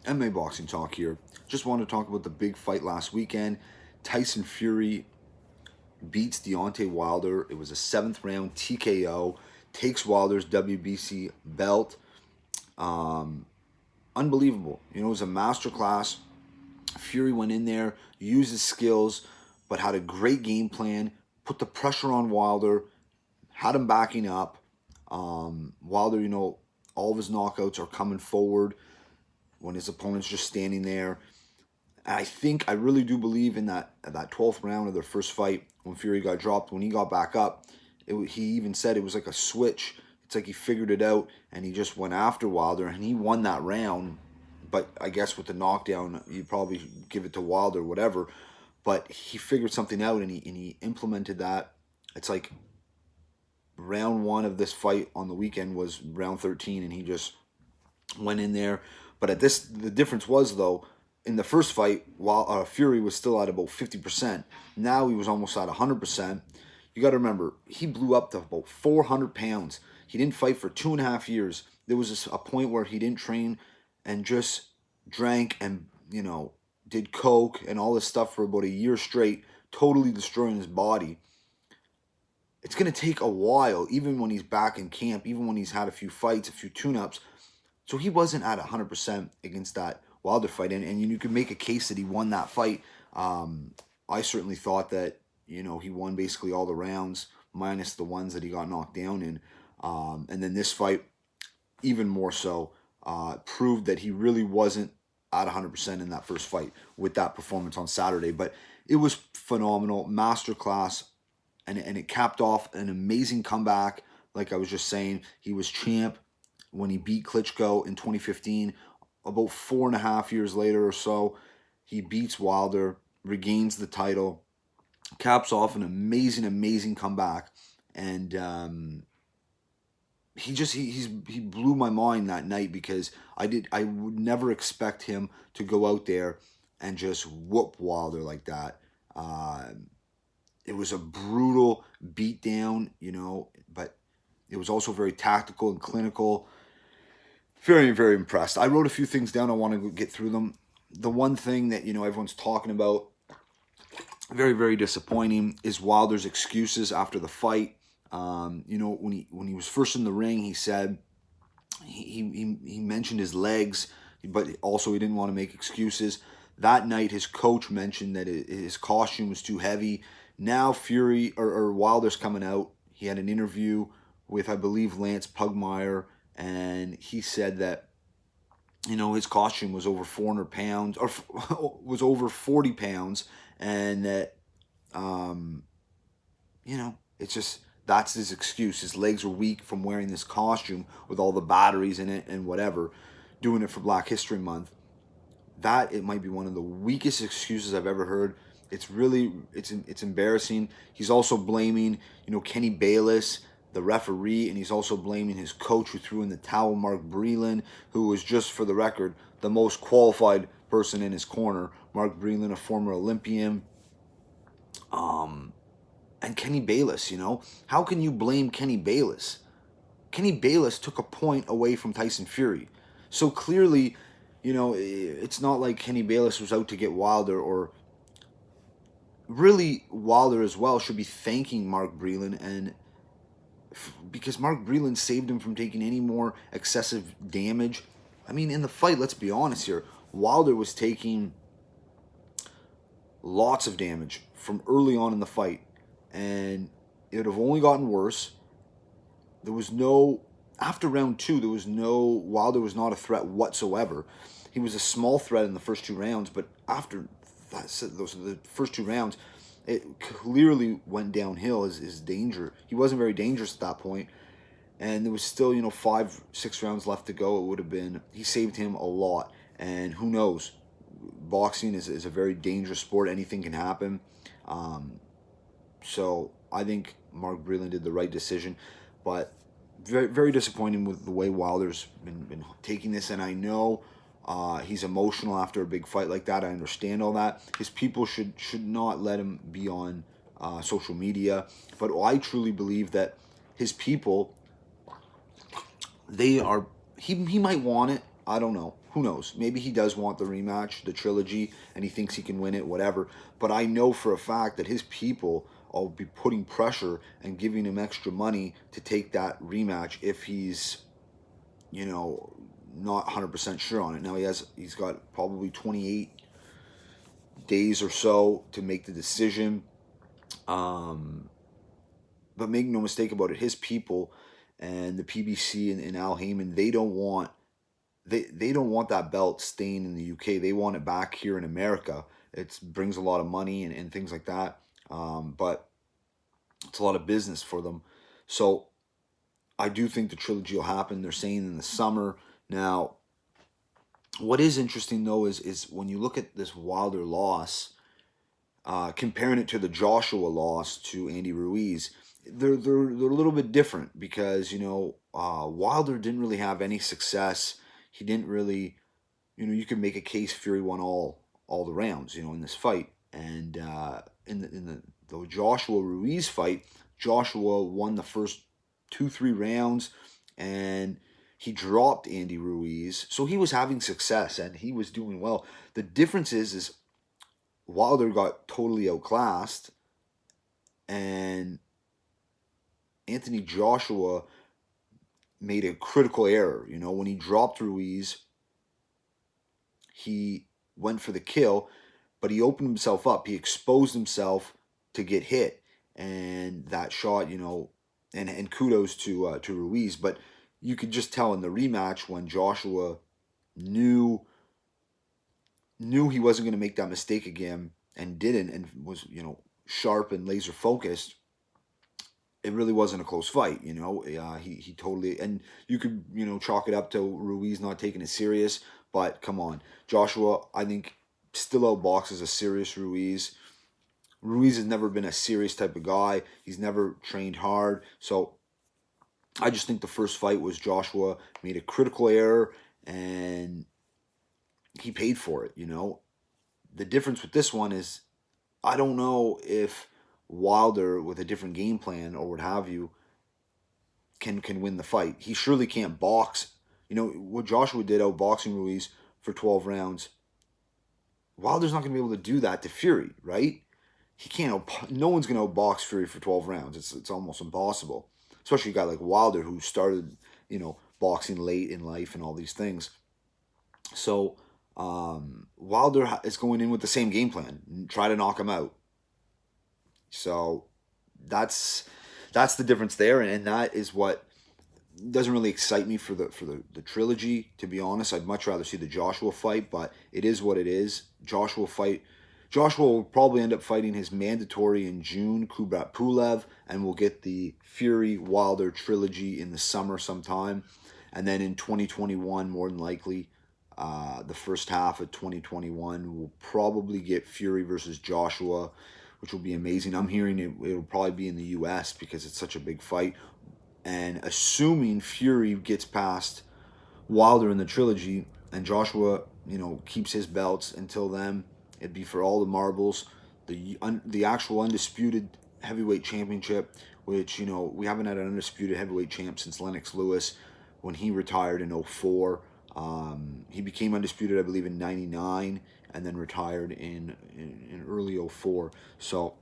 MMA boxing talk here. Just want to talk about the big fight last weekend. Tyson Fury beats Deontay Wilder. It was a 7th round TKO. Takes Wilder's WBC belt. Unbelievable. It was a masterclass. Fury went in there, used his skills, but had a great game plan. Put the pressure on Wilder. Had him backing up. Wilder, all of his knockouts are coming forward when his opponent's just standing there. And I really do believe in that 12th round of their first fight when Fury got dropped. When he got back up, he even said it was like a switch. It's like he figured it out and he just went after Wilder and he won that round. But I guess with the knockdown, you probably give it to Wilder, whatever. But he figured something out and he implemented that. It's like round 1 of this fight on the weekend was round 13 and he just went in there. But the difference was, though, in the first fight, while Fury was still at about 50%, now he was almost at 100%. You got to remember, he blew up to about 400 pounds. He didn't fight for 2.5 years. There was a point where he didn't train and just drank and, did coke and all this stuff for about a year straight, totally destroying his body. It's going to take a while, even when he's back in camp, even when he's had a few fights, a few tune-ups. So he wasn't at 100% against that Wilder fight, and you could make a case that he won that fight. I certainly thought that he won basically all the rounds, minus the ones that he got knocked down in. And then this fight, even more so, proved that he really wasn't at 100% in that first fight with that performance on Saturday. But it was phenomenal, masterclass, and it capped off an amazing comeback. Like I was just saying, he was champ when he beat Klitschko in 2015. About 4.5 years later or so, he beats Wilder, regains the title, caps off an amazing comeback, and he blew my mind that night because I would never expect him to go out there and just whoop Wilder like that. It was a brutal beatdown, but it was also very tactical and clinical. Very, very impressed. I wrote a few things down. I want to get through them. The one thing that, everyone's talking about, very, very disappointing, is Wilder's excuses after the fight. When he was first in the ring, he said he mentioned his legs, but also he didn't want to make excuses. That night, his coach mentioned that his costume was too heavy. Now Fury or Wilder's coming out. He had an interview with, I believe, Lance Pugmire, and he said that, his costume was over 400 pounds, or was over 40 pounds, and that, it's just, that's his excuse. His legs were weak from wearing this costume with all the batteries in it and whatever, doing it for Black History Month. That, it might be one of the weakest excuses I've ever heard. It's really, it's embarrassing. He's also blaming, Kenny Bayless, the referee, and he's also blaming his coach who threw in the towel, Mark Breland, who was, just for the record, the most qualified person in his corner. Mark Breland, a former Olympian. And Kenny Bayless, How can you blame Kenny Bayless? Kenny Bayless took a point away from Tyson Fury. So clearly, it's not like Kenny Bayless was out to get Wilder, or really Wilder as well should be thanking Mark Breland, and because Mark Breland saved him from taking any more excessive damage. I mean, in the fight, let's be honest here, Wilder was taking lots of damage from early on in the fight, and it would have only gotten worse. There was no, after round 2, Wilder was not a threat whatsoever. He was a small threat in the first 2 rounds, but after the first 2 rounds, it clearly went downhill, his danger. He wasn't very dangerous at that point, and there was still, 5-6 rounds left to go. It would have been, he saved him a lot, and who knows? Boxing is a very dangerous sport. Anything can happen. So I think Mark Breland did the right decision, but very, very disappointing with the way Wilder's been taking this, and I know he's emotional after a big fight like that. I understand all that. His people should not let him be on social media, but I truly believe that his people, he might want it. I don't know. Who knows? Maybe he does want the rematch, the trilogy, and he thinks he can win it, whatever. But I know for a fact that his people will be putting pressure and giving him extra money to take that rematch if he's, not 100% sure on it. Now he's got probably 28 days or so to make the decision. But make no mistake about it, his people and the PBC and Al Heyman, they don't want that belt staying in the UK. They want it back here in America. It brings a lot of money and things like that. But it's a lot of business for them. So I do think the trilogy will happen. They're saying in the summer. Now, what is interesting though is when you look at this Wilder loss, comparing it to the Joshua loss to Andy Ruiz, they're a little bit different because Wilder didn't really have any success. He didn't really, you could make a case Fury won all the rounds, in this fight, and in the Joshua Ruiz fight, Joshua won the first 2-3 rounds, and he dropped Andy Ruiz, so he was having success and he was doing well. The difference is Wilder got totally outclassed, and Anthony Joshua made a critical error. When he dropped Ruiz, he went for the kill, but he opened himself up. He exposed himself to get hit, and that shot, and kudos to Ruiz. But you could just tell in the rematch when Joshua knew he wasn't going to make that mistake again and didn't, and was sharp and laser focused. It really wasn't a close fight, he totally, and you could chalk it up to Ruiz not taking it serious, but come on, Joshua, I think, still outboxes a serious Ruiz. Ruiz has never been a serious type of guy. He's never trained hard, so I just think the first fight was Joshua made a critical error and he paid for it. The difference with this one is I don't know if Wilder with a different game plan or what have you can win the fight. He surely can't box. What Joshua did outboxing Ruiz for 12 rounds. Wilder's not going to be able to do that to Fury, right? He can't. No one's going to outbox Fury for 12 rounds. It's almost impossible. Especially a guy like Wilder who started, boxing late in life and all these things. So Wilder is going in with the same game plan. Try to knock him out. So that's the difference there, and that is what doesn't really excite me for the trilogy, to be honest. I'd much rather see the Joshua fight, but it is what it is. Joshua will probably end up fighting his mandatory in June, Kubrat Pulev, and we'll get the Fury Wilder trilogy in the summer sometime. And then in 2021, more than likely, the first half of 2021, we'll probably get Fury versus Joshua, which will be amazing. I'm hearing it'll probably be in the U.S. because it's such a big fight. And assuming Fury gets past Wilder in the trilogy and Joshua, keeps his belts until then, it'd be for all the marbles. The actual undisputed heavyweight championship, which, we haven't had an undisputed heavyweight champ since Lennox Lewis when he retired in 2004. He became undisputed, I believe, in 99 and then retired in early 2004. So,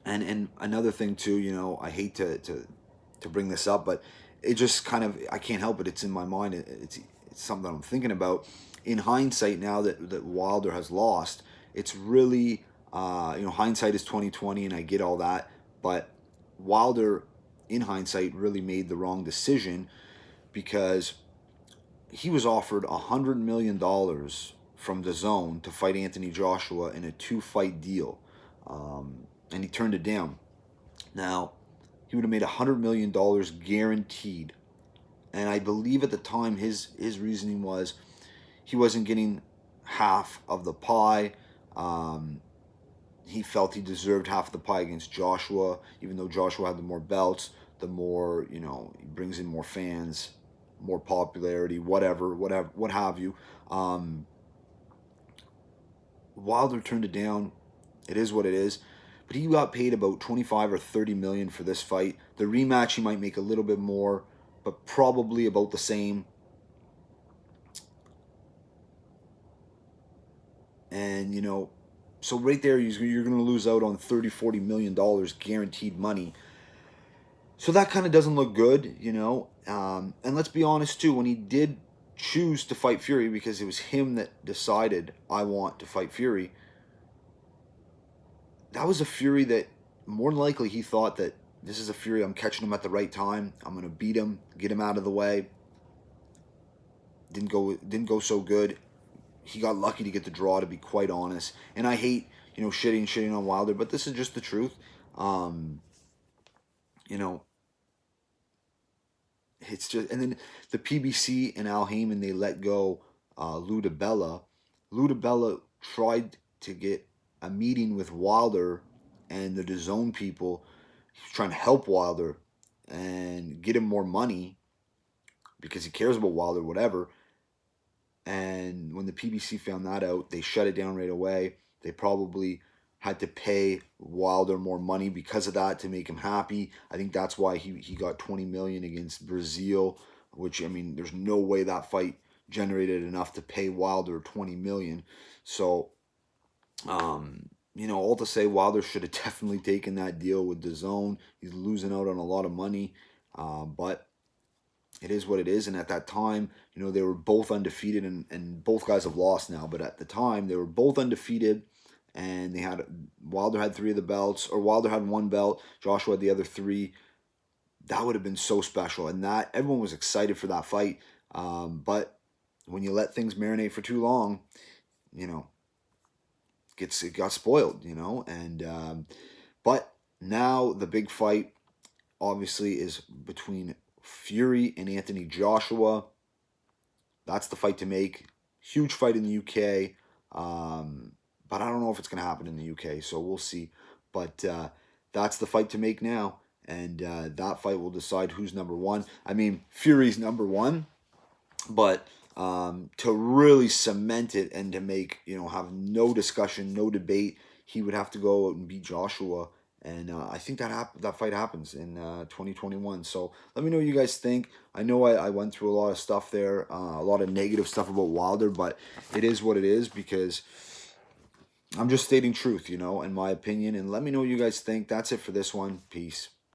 and another thing too, I hate to bring this up, but it just kind of, I can't help it. It's in my mind. It's something that I'm thinking about. In hindsight, now that Wilder has lost, it's really, hindsight is 2020, and I get all that. But Wilder, in hindsight, really made the wrong decision because he was offered $100 million from DAZN to fight Anthony Joshua in a 2-fight deal, and he turned it down. Now, he would have made $100 million guaranteed. And I believe at the time his reasoning was he wasn't getting half of the pie. He felt he deserved half the pie against Joshua, even though Joshua had the more belts, the more, he brings in more fans, more popularity, what have you. Wilder turned it down. It is what it is. But he got paid about 25 or 30 million for this fight. The rematch, he might make a little bit more, but probably about the same. And, you know, so right there, you're going to lose out on $30-40 million guaranteed money. So that kind of doesn't look good, you know. And let's be honest, too, when he did choose to fight Fury, because it was him that decided, I want to fight Fury, that was a Fury that more than likely he thought that this is a Fury, I'm catching him at the right time. I'm going to beat him, get him out of the way. Didn't go so good. He got lucky to get the draw, to be quite honest. And I hate, you know, shitting on Wilder, but this is just the truth. You know, it's just, and then the PBC and Al Heyman, they let go Lou DiBella. Lou DiBella tried to get a meeting with Wilder and the DAZN people. He was trying to help Wilder and get him more money because he cares about Wilder, whatever. And when the PBC found that out, they shut it down right away. They probably had to pay Wilder more money because of that to make him happy. I think that's why he got 20 million against Brazil, which, I mean, there's no way that fight generated enough to pay Wilder 20 million. So, you know, all to say, Wilder should have definitely taken that deal with DAZN. He's losing out on a lot of money, but it is what it is. And at that time, you know, they were both undefeated, and both guys have lost now, but at the time they were both undefeated, and Wilder had 3 of the belts, or Wilder had 1 belt, Joshua had the other 3. That would have been so special, and that everyone was excited for that fight. But when you let things marinate for too long, you know, it got spoiled, you know. And but now the big fight obviously is between Fury and Anthony Joshua. That's the fight to make. Huge fight in the UK. But I don't know if it's going to happen in the UK, so we'll see. But that's the fight to make now. And that fight will decide who's number 1. I mean, Fury's number 1. But to really cement it and to make, you know, have no discussion, no debate, he would have to go out and beat Joshua. And I think that fight happens in 2021. So let me know what you guys think. I know I went through a lot of stuff there, a lot of negative stuff about Wilder, but it is what it is, because I'm just stating truth, you know, in my opinion. And let me know what you guys think. That's it for this one. Peace.